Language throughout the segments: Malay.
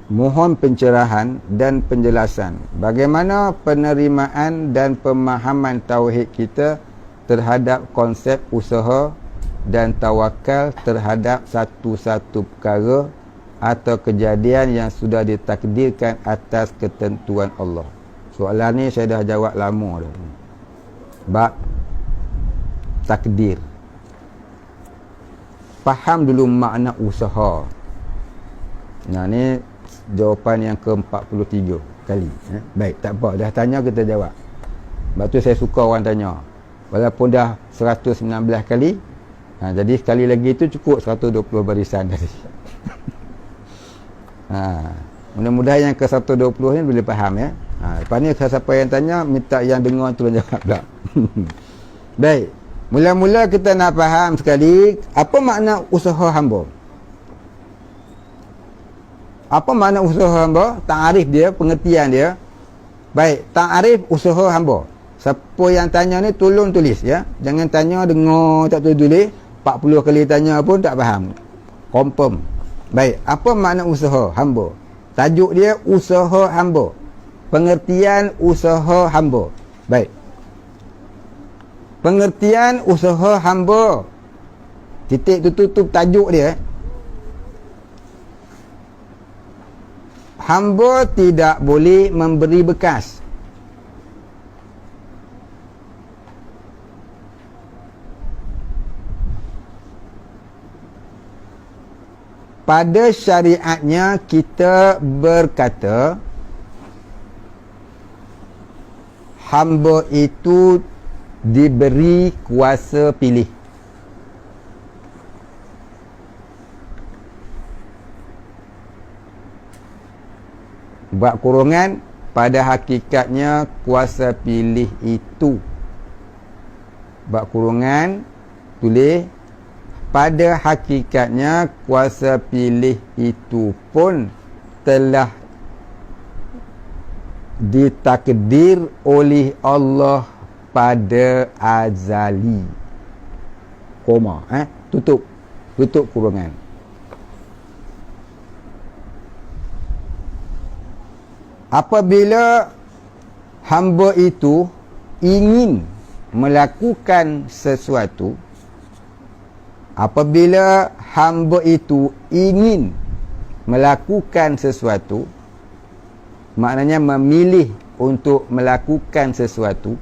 mohon pencerahan dan penjelasan bagaimana penerimaan dan pemahaman tauhid kita terhadap konsep usaha dan tawakal terhadap satu-satu perkara atau kejadian yang sudah ditakdirkan atas ketentuan Allah. Soalan ni saya dah jawab lama dah. Bab takdir. Faham dulu makna usaha. Nah ni jawapan yang ke-43 kali. Baik, tak apa. Dah tanya kita jawab. Sebab tu saya suka orang tanya. Walaupun dah 119 kali, jadi sekali lagi itu cukup 120 barisan tadi. Mudah-mudahan yang ke-120 ni boleh faham ya. Lepas ni siapa yang tanya, minta yang dengar tolong jawab pula. Baik. Mula-mula kita nak faham sekali apa makna usaha hamba. Apa makna usaha hamba? Ta'arif dia, pengertian dia. Baik, ta'arif usaha hamba. Siapa yang tanya ni tolong tulis ya. Jangan tanya dengar tak tulis. 40 kali tanya pun tak faham. Confirm. Baik, apa makna usaha hamba? Tajuk dia usaha hamba. Pengertian usaha hamba. Baik. Pengertian usaha hamba. Titik tutup tajuk dia. Hamba tidak boleh memberi bekas. Pada syariatnya kita berkata hamba itu diberi kuasa pilih. Buat kurungan, pada hakikatnya kuasa pilih itu. Buat kurungan, tulis, pada hakikatnya kuasa pilih itu pun telah ditakdir oleh Allah pada azali. Koma, tutup kurungan. Apabila hamba itu ingin melakukan sesuatu, apabila hamba itu ingin melakukan sesuatu, maknanya memilih untuk melakukan sesuatu,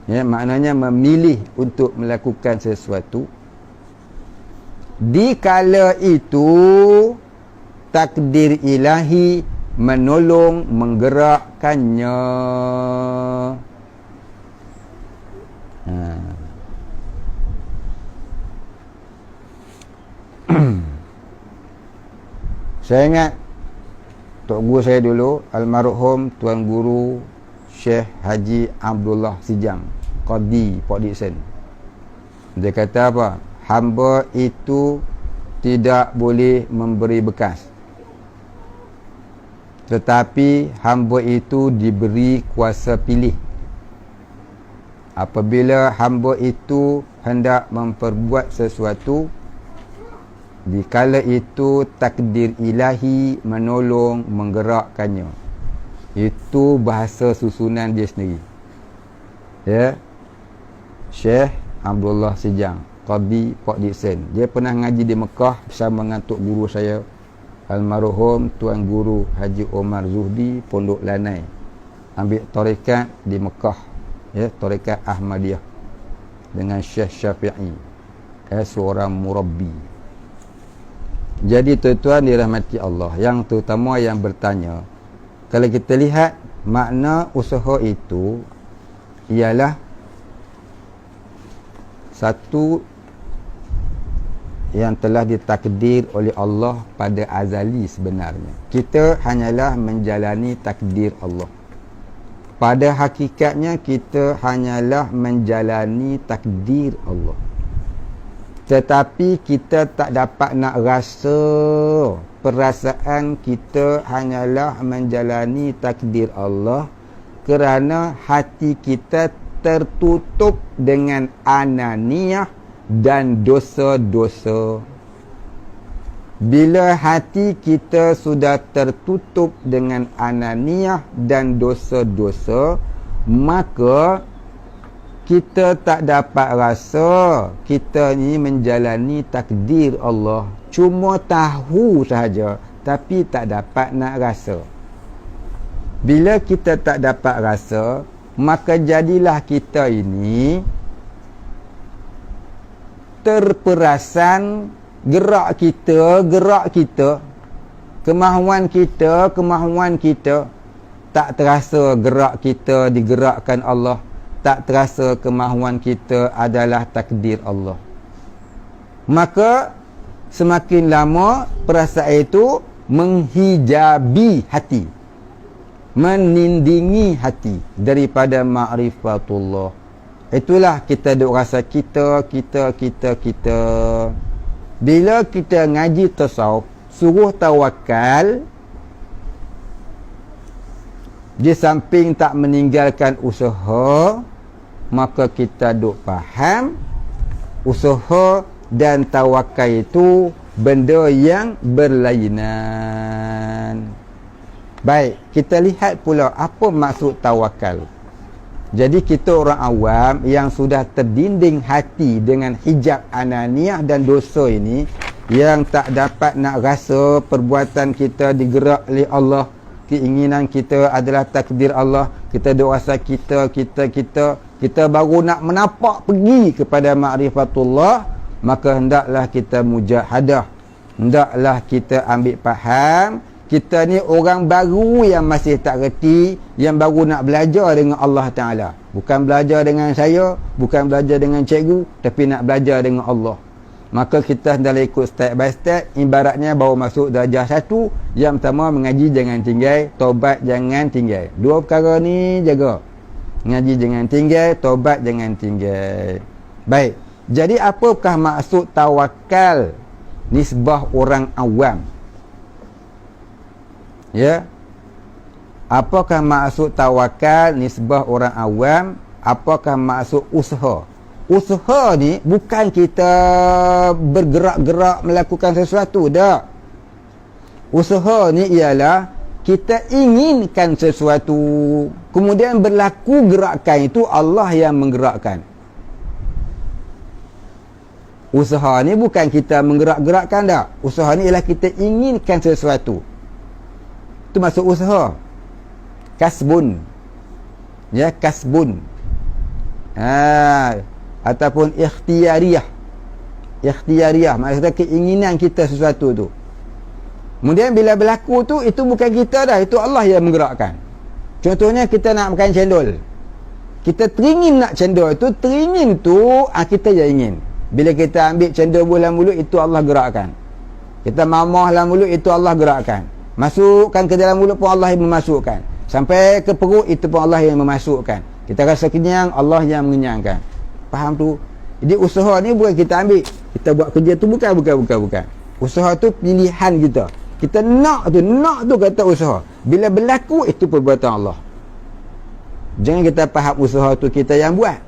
ya, maknanya memilih untuk melakukan sesuatu, dikala itu takdir ilahi menolong menggerakkannya. Saya ingat tok guru saya dulu, almarhum Tuan Guru Syekh Haji Abdullah Sijang, Qadi Port Dickson. Dia kata apa? Hamba itu tidak boleh memberi bekas, tetapi hamba itu diberi kuasa pilih. Apabila hamba itu hendak memperbuat sesuatu, dikala itu takdir ilahi menolong menggerakkannya. Itu bahasa susunan dia sendiri. Ya. Syekh Abdullah Sijang, Qadi Port Dickson. Dia pernah ngaji di Mekah bersama dengan tok guru saya, almarhum Tuan Guru Haji Omar Zuhdi, Pondok Lanai. Ambil tarekat di Mekah, ya, tarekat Ahmadiyah dengan Syekh Syafi'i, seorang murabbi. Jadi tuan-tuan dirahmati Allah, yang terutama yang bertanya, kalau kita lihat makna usaha itu ialah satu yang telah ditakdir oleh Allah pada azali sebenarnya. Kita hanyalah menjalani takdir Allah. Pada hakikatnya kita hanyalah menjalani takdir Allah. Tetapi kita tak dapat nak rasa, perasaan kita hanyalah menjalani takdir Allah kerana hati kita tertutup dengan ananiyah dan dosa-dosa. Bila hati kita sudah tertutup dengan ananiah dan dosa-dosa, maka kita tak dapat rasa kita ni menjalani takdir Allah. Cuma tahu sahaja, tapi tak dapat nak rasa. Bila kita tak dapat rasa, maka jadilah kita ini terperasan gerak kita, kemahuan kita tak terasa gerak kita digerakkan Allah, tak terasa kemahuan kita adalah takdir Allah. Maka semakin lama perasaan itu menghijabi hati, menindingi hati daripada ma'rifatullah. Itulah kita duk rasa kita. Bila kita ngaji tasawuf, suruh tawakal, di samping tak meninggalkan usaha, maka kita duk faham usaha dan tawakal itu benda yang berlainan. Baik, kita lihat pula apa maksud tawakal. Jadi kita orang awam yang sudah terdinding hati dengan hijab ananiah dan dosa ini, yang tak dapat nak rasa perbuatan kita digerak oleh Allah, keinginan kita adalah takdir Allah, kita duk rasa kita baru nak menapak pergi kepada ma'rifatullah, maka hendaklah kita mujahadah, hendaklah kita ambil faham kita ni orang baru yang masih tak reti, yang baru nak belajar dengan Allah Ta'ala. Bukan belajar dengan saya, bukan belajar dengan cikgu, tapi nak belajar dengan Allah. Maka kita hendaklah ikut step by step. Ibaratnya baru masuk darjah 1. Yang pertama, mengaji jangan tinggal, taubat jangan tinggal. Dua perkara ni jaga. Mengaji jangan tinggal, taubat jangan tinggal. Baik, jadi apakah maksud tawakal nisbah orang awam? Ya, apakah maksud tawakal nisbah orang awam? Apakah maksud usaha? Usaha ni bukan kita bergerak-gerak melakukan sesuatu, tak. Usaha ni ialah kita inginkan sesuatu, kemudian berlaku gerakan itu, Allah yang menggerakkan. Usaha ni bukan kita menggerak-gerakkan, tak. Usaha ni ialah kita inginkan sesuatu. Itu masuk usaha. Kasbun. Ya, kasbun. Ataupun ikhtiyariyah. Ikhtiyariyah maksudnya keinginan kita sesuatu tu. Kemudian bila berlaku tu, itu bukan kita dah, itu Allah yang menggerakkan. Contohnya kita nak makan cendol. Kita teringin nak cendol tu, teringin tu kita yang ingin. Bila kita ambil cendol dalam mulut, itu Allah gerakkan. Kita mamah dalam mulut, itu Allah gerakkan. Masukkan ke dalam mulut pun Allah yang memasukkan. Sampai ke perut, itu pun Allah yang memasukkan. Kita rasa kenyang, Allah yang mengenyangkan. Faham tu? Jadi usaha ni bukan kita ambil, kita buat kerja tu, bukan. Usaha tu pilihan kita. Kita nak tu kata usaha. Bila berlaku, itu perbuatan Allah. Jangan kita faham usaha tu kita yang buat.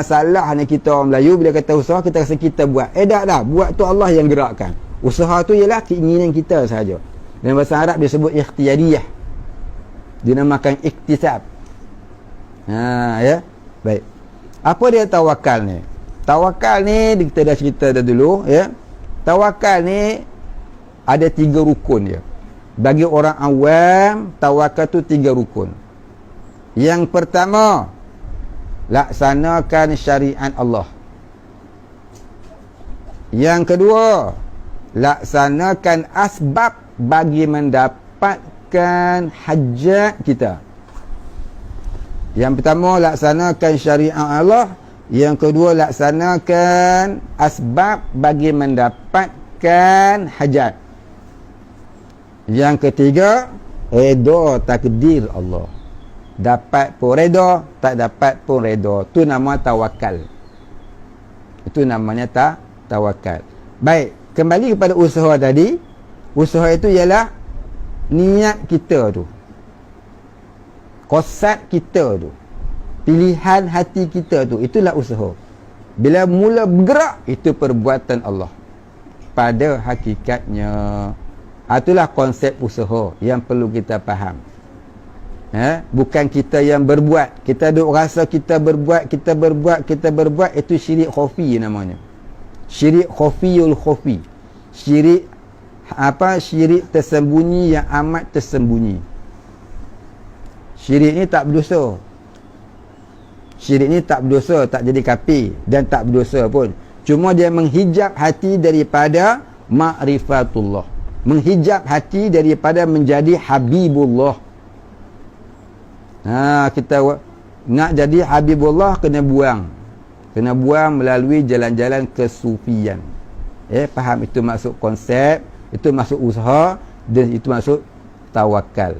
Salah ni kita orang Melayu, bila kata usaha kita rasa kita buat. Tak, buat tu Allah yang gerakkan. Usaha tu ialah keinginan kita sahaja. Dalam bahasa Arab dia sebut ikhtiyariyah. Dinamakan iktisab. Ya. Baik. Apa dia tawakal ni? Tawakal ni kita dah cerita dah dulu, ya. Tawakal ni ada 3 rukun dia. Bagi orang awam, tawakal tu 3 rukun. Yang pertama, laksanakan syariat Allah. Yang kedua, laksanakan asbab bagi mendapatkan hajat kita. Yang pertama, laksanakan syariat Allah. Yang kedua, laksanakan asbab bagi mendapatkan hajat. Yang ketiga, redha takdir Allah. Dapat pun redha, tak dapat pun redha. Itu nama tawakal. Itu namanya tawakal. Baik, kembali kepada usaha tadi. Usaha itu ialah niat kita tu, qasad kita tu, pilihan hati kita tu. Itulah usaha. Bila mula bergerak, itu perbuatan Allah. pada hakikatnya. Itulah konsep usaha yang perlu kita faham. Bukan kita yang berbuat. Kita duk rasa kita berbuat, itu syirik khafi namanya. Syirik khafiyul khafi. Syirik tersembunyi yang amat tersembunyi. Syirik ni tak berdosa. Syirik ni tak berdosa, tak jadi kafir dan tak berdosa pun. Cuma dia menghijab hati daripada ma'rifatullah. Menghijab hati daripada menjadi habibullah. Kita nak jadi habibullah kena buang. Kena buang melalui jalan-jalan kesufian. Faham itu maksud konsep, itu maksud usaha dan itu maksud tawakal.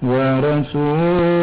ورسولك